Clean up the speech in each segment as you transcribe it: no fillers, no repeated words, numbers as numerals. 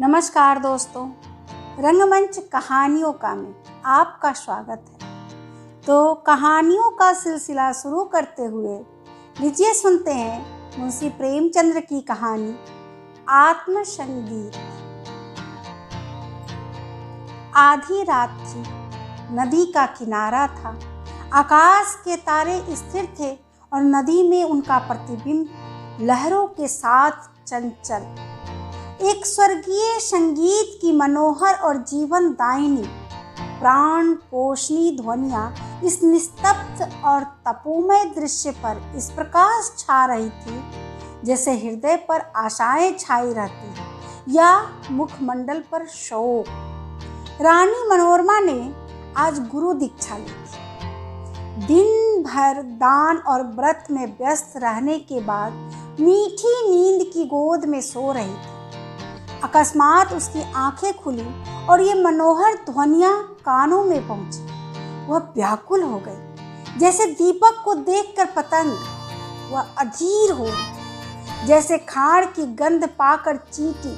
नमस्कार दोस्तों, रंगमंच कहानियों का में आपका स्वागत है। तो कहानियों का सिलसिला शुरू करते हुए लीजिए सुनते हैं मुंशी प्रेमचंद्र की कहानी आत्मसंगीत। आधी रात थी, नदी का किनारा था, आकाश के तारे स्थिर थे और नदी में उनका प्रतिबिंब लहरों के साथ चंचल। एक स्वर्गीय संगीत की मनोहर और जीवनदायिनी प्राण पोषणी ध्वनियाँ इस निस्तब्ध और तपोमय दृश्य पर इस प्रकार छा रही थी जैसे हृदय पर आशाएं छाई रहती हैं या मुखमंडल पर शोक। रानी मनोरमा ने आज गुरु दीक्षा ली थी। दिन भर दान और व्रत में व्यस्त रहने के बाद मीठी नींद की गोद में सो रही थी। अकस्मात उसकी आंखें खुली और ये मनोहर ध्वनियां कानों में पहुंची। वह व्याकुल हो गई, जैसे दीपक को देखकर पतंग। वह अधीर हो गई, जैसे खाड़ की गंध पाकर चींटी।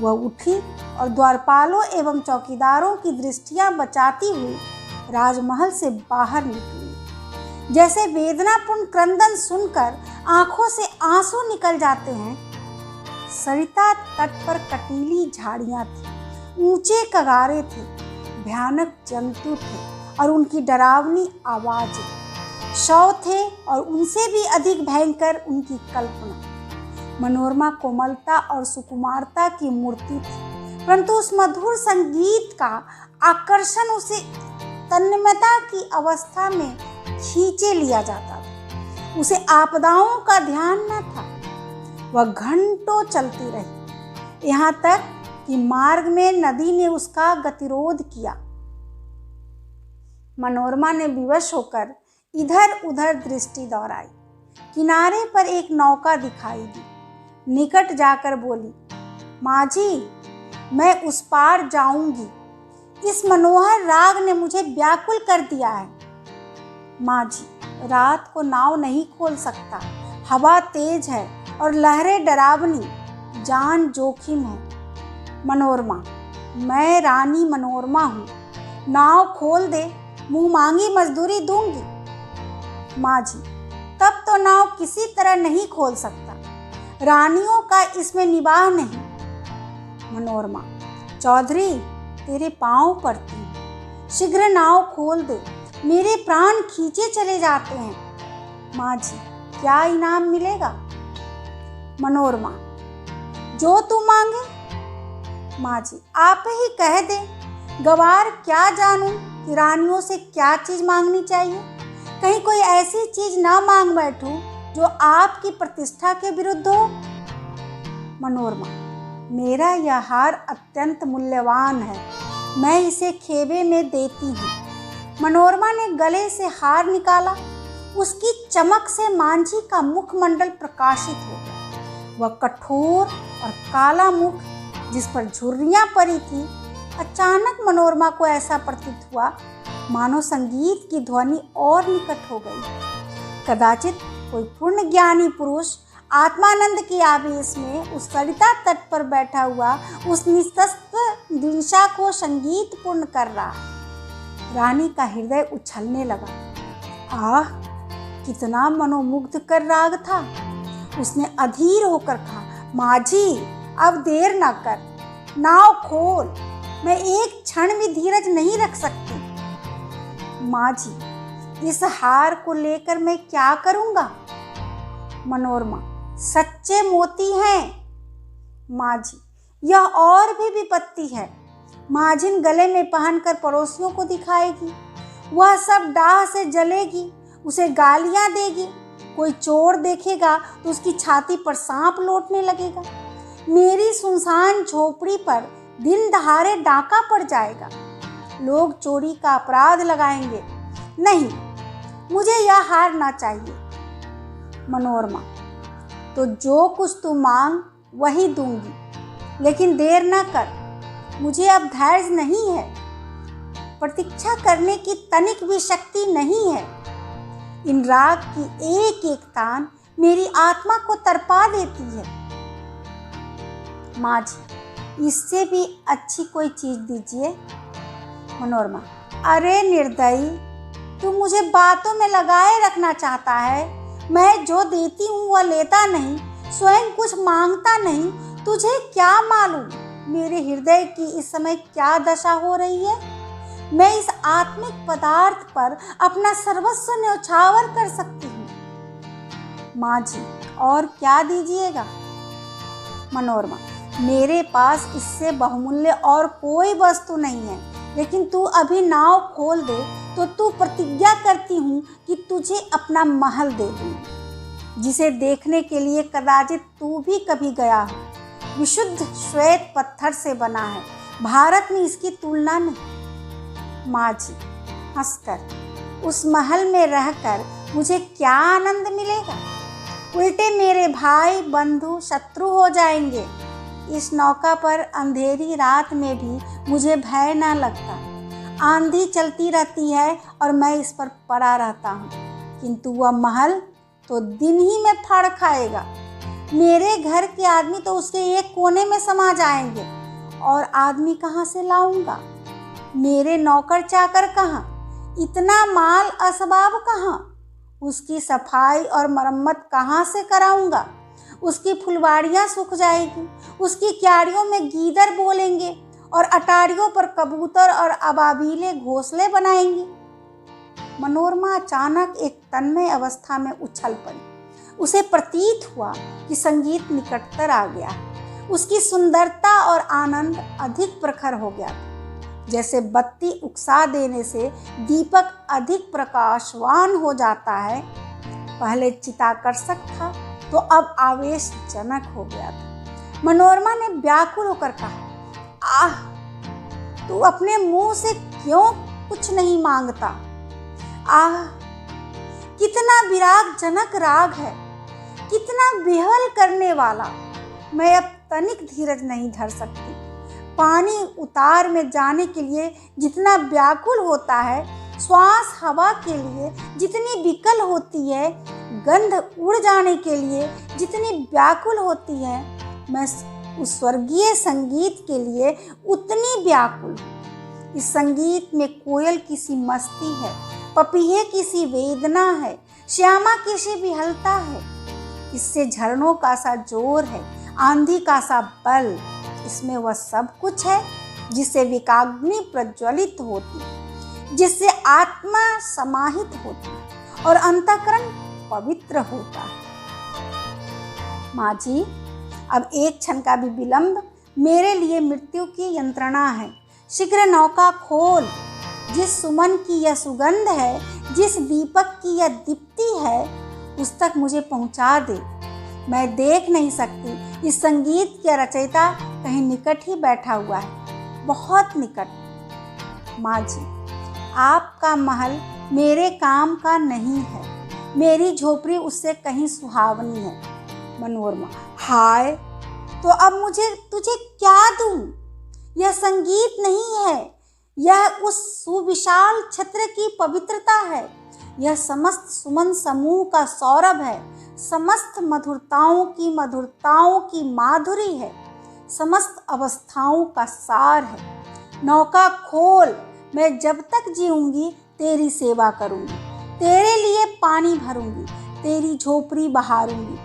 वह उठी और द्वारपालों एवं चौकीदारों की दृष्टियां बचाती हुई राजमहल से बाहर निकली। जैसे वेदनापूर्ण क्रंदन सुनकर आंखों से आंसू निकल जाते हैं। सरिता तट पर कटीली झाड़ियां थी, ऊंचे कगारे थे, भयानक जंतु थे और उनकी डरावनी आवाजें। शव थे और उनसे भी अधिक भयंकर उनकी कल्पना। मनोरमा कोमलता और सुकुमारता की मूर्ति थी, परंतु उस मधुर संगीत का आकर्षण उसे तन्मयता की अवस्था में खींचे लिया जाता था। उसे आपदाओं का ध्यान न था। वह घंटों चलती रही, यहाँ तक कि मार्ग में नदी ने उसका गतिरोध किया। मनोरमा ने विवश होकर इधर उधर दृष्टि दौड़ाई। किनारे पर एक नौका दिखाई दी। निकट जाकर बोली, माँ जी, मैं उस पार जाऊंगी। इस मनोहर राग ने मुझे व्याकुल कर दिया है। माँ जी, रात को नाव नहीं खोल सकता, हवा तेज है और लहरें डरावनी, जान जोखिम है। मनोरमा, मैं रानी मनोरमा हूँ, नाव खोल दे, मुँह मांगी मजदूरी दूंगी। माँ जी, तब तो नाव किसी तरह नहीं खोल सकता, रानियों का इसमें निवाह नहीं। मनोरमा, चौधरी, तेरे पाँव पड़ती हैं, शीघ्र नाव खोल दे, मेरे प्राण खींचे चले जाते हैं। माँ जी, क्या इनाम मिलेगा? मनोरमा, जो तू मांगे। माँ जी, आप ही कह दे, गवार क्या जानूं कि रानियों से क्या चीज मांगनी चाहिए। कहीं कोई ऐसी चीज ना मांग बैठूं जो आपकी प्रतिष्ठा के विरुद्ध हो। मनोरमा, मेरा यह हार अत्यंत मूल्यवान है, मैं इसे खेबे में देती हूँ। मनोरमा ने गले से हार निकाला। उसकी चमक से मांझी का मुखमंडल प्रकाशित हो गया। वह कठोर और काला मुख, जिस पर झुर्रियां पड़ी थी, अचानक मनोरमा को ऐसा प्रतीत हुआ मानो संगीत की ध्वनि और निकट हो गई। कदाचित कोई पूर्ण ज्ञानी पुरुष आत्मानंद के आवेश में उस सरिता तट पर बैठा हुआ उस निस्तब्ध दिशा को संगीत पूर्ण कर रहा। रानी का हृदय उछलने लगा। आह, कितना मनोमुग्ध कर राग था। उसने अधीर होकर कहा, माँ जी, अब देर न कर, नाव खोल, मैं एक क्षण भी धीरज नहीं रख सकती। माँ जी, इस हार को लेकर मैं क्या करूँगा? मनोरमा, सच्चे मोती हैं। माँ जी, यह और भी विपत्ति है। माजिन गले में पहनकर पड़ोसियों को दिखाएगी, वह सब डाह से जलेगी, उसे गालियाँ देगी। कोई चोर देखेगा तो उसकी छाती पर सांप लौटने लगेगा। मेरी सुनसान झोपड़ी पर दिन दहाड़े डाका पड़ जाएगा। लोग चोरी का अपराध लगाएंगे। नहीं, मुझे यह हार ना चाहिए। मनोरमा, तो जो कुछ तू मांग वही दूंगी, लेकिन देर ना कर, मुझे अब धैर्य नहीं है। प्रतीक्षा करने की तनिक भी शक्ति नहीं है। इन राग की एक एक तान मेरी आत्मा को तड़पा देती है। माँ जी, इससे भी अच्छी कोई चीज़ दीजिए। मनोरमा, अरे निर्दयी, तू मुझे बातों में लगाए रखना चाहता है। मैं जो देती हूँ वह लेता नहीं, स्वयं कुछ मांगता नहीं। तुझे क्या मालूम मेरे हृदय की इस समय क्या दशा हो रही है। मैं इस आत्मिक पदार्थ पर अपना सर्वस्व न्यौछावर कर सकती हूँ। माँ जी, और क्या दीजिएगा। मनोरमा, मेरे पास इससे बहुमूल्य और कोई वस्तु नहीं है, लेकिन तू अभी नाव खोल दे तो तू प्रतिज्ञा करती हूँ कि तुझे अपना महल दे दूँगी, जिसे देखने के लिए कदाचित तू भी कभी गया हो। विशुद्ध श्वेत पत्थर से बना है, भारत में इसकी तुलना नहीं। माँ जी हंसकर, उस महल में रहकर मुझे क्या आनंद मिलेगा। उल्टे मेरे भाई बंधु शत्रु हो जाएंगे। इस नौका पर अंधेरी रात में भी मुझे भय न लगता। आंधी चलती रहती है और मैं इस पर पड़ा रहता हूँ, किंतु वह महल तो दिन ही में फाड़ खाएगा। मेरे घर के आदमी तो उसके एक कोने में समा जाएंगे, और आदमी कहाँ से लाऊंगा। मेरे नौकर चाकर कहाँ, इतना माल असबाब कहाँ, उसकी सफाई और मरम्मत कहाँ से कराऊंगा। उसकी फुलवाड़ियाँ सूख जाएगी, उसकी क्यारियों में गीदड़ बोलेंगे और अटारियों पर कबूतर और अबाबीले घोंसले बनाएंगी। मनोरमा अचानक एक तन्मय अवस्था में उछल पड़ी। उसे प्रतीत हुआ कि संगीत निकटतर आ गया है। उसकी सुंदरता और आनंद अधिक प्रखर हो गया था। जैसे बत्ती उकसा देने से दीपक अधिक प्रकाशवान हो जाता है। पहले चिताकर्षक था तो अब आवेशजनक हो गया था। मनोरमा ने व्याकुल होकर कहा, आह, तू अपने मुंह से क्यों कुछ नहीं मांगता। आह, कितना विरागजनक राग है, कितना विह्वल करने वाला। मैं अब तनिक धीरज नहीं धर सकती। पानी उतार में जाने के लिए जितना व्याकुल होता है, श्वास हवा के लिए जितनी विकल होती है, गंध उड़ जाने के लिए जितनी व्याकुल होती है, मैं उस स्वर्गीय संगीत के लिए उतनी व्याकुल हूँ। इस संगीत में कोयल की सी मस्ती है, पपीहे की सी वेदना है, श्यामा की सी विहलता है। इससे झरनों का सा जोर है, आंधी का सा बल। इसमें वह सब कुछ है जिससे विकाग्नि प्रज्वलित होती है, जिससे आत्मा समाहित होती है और अंतःकरण पवित्र होता है। माँ जी, अब एक क्षण का भी विलंब मेरे लिए मृत्यु की यंत्रणा है। शीघ्र नौका खोल। जिस सुमन की यह सुगंध है, जिस दीपक की यह दीप्ति है, उस तक मुझे पहुँचा दे। मैं देख नहीं सकती, इस संगीत का रचयिता कहीं निकट ही बैठा हुआ है, बहुत निकट। माँ जी, आपका महल मेरे काम का नहीं है, मेरी झोपड़ी उससे कहीं सुहावनी है। मनोरमा, हाय, तो अब मुझे तुझे क्या दूं। यह संगीत नहीं है, यह उस सुविशाल छत्र की पवित्रता है। यह समस्त सुमन समूह का सौरभ है, समस्त मधुरताओं की माधुरी है, समस्त अवस्थाओं का सार है। नौका खोल। मैं जब तक जीऊंगी तेरी सेवा करूंगी, तेरे लिए पानी भरूंगी, तेरी झोपड़ी बहारूंगी।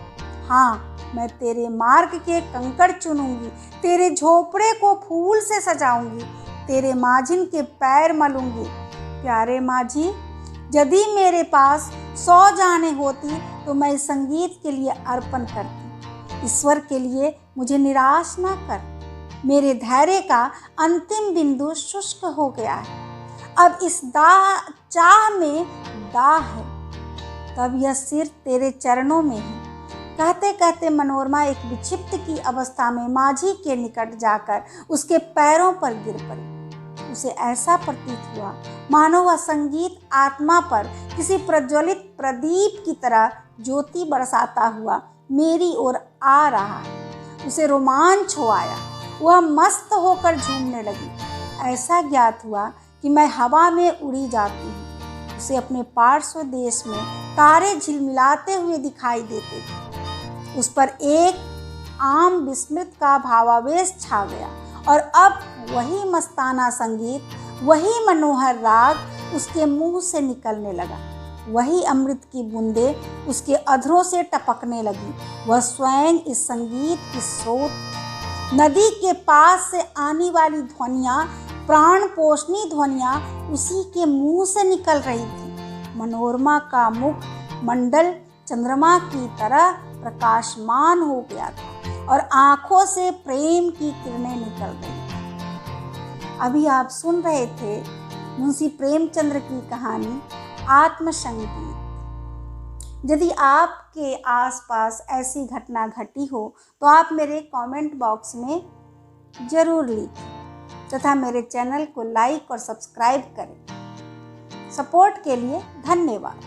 हाँ, मैं तेरे मार्ग के कंकड़ चुनूंगी, तेरे झोपड़े को फूल से सजाऊंगी, तेरे माजिन के पैर मलूंगी। प्यारे माँ जी, यदि मेरे पास 100 जाने होती तो मैं इस संगीत के लिए अर्पण करती। ईश्वर के लिए मुझे निराश ना कर। मेरे धैर्य का अंतिम बिंदु शुष्क हो गया है। अब इस चाह में दाह है। तब यह सिर तेरे चरणों में है। कहते कहते मनोरमा एक विक्षिप्त की अवस्था में माझी के निकट जाकर उसके पैरों पर गिर पड़ी। उसे ऐसा प्रतीत हुआ मानो वह संगीत आत्मा पर किसी प्रज्वलित प्रदीप की तरह ज्योति बरसाता हुआ मेरी ओर आ रहा है। उसे रोमांच हो आया, वह मस्त होकर झूमने लगी। ऐसा ज्ञात हुआ कि मैं हवा में उड़ी जाती हूँ। उसे अपने पार्श्व देश में तारे झिलमिलाते हुए दिखाई देते थे। उस पर एक आम विस्मृत का भावावेश छा गया और अब वही मस्ताना संगीत, वही मनोहर राग उसके मुंह से निकलने लगा। वही अमृत की बूंदें उसके अधरों से टपकने लगी। वह स्वयं इस संगीत की स्रोत। नदी के पास से आने वाली ध्वनियाँ, प्राण पोषणी ध्वनियाँ उसी के मुंह से निकल रही थी। मनोरमा का मुख मंडल चंद्रमा की तरह प्रकाशमान हो गया था और आंखों से प्रेम की किरणें निकल रही थी। अभी आप सुन रहे थे मुंशी प्रेमचंद्र की कहानी आत्मसंगीत। यदि आपके आसपास ऐसी घटना घटी हो तो आप मेरे कमेंट बॉक्स में ज़रूर लिखें तथा मेरे चैनल को लाइक और सब्सक्राइब करें। सपोर्ट के लिए धन्यवाद।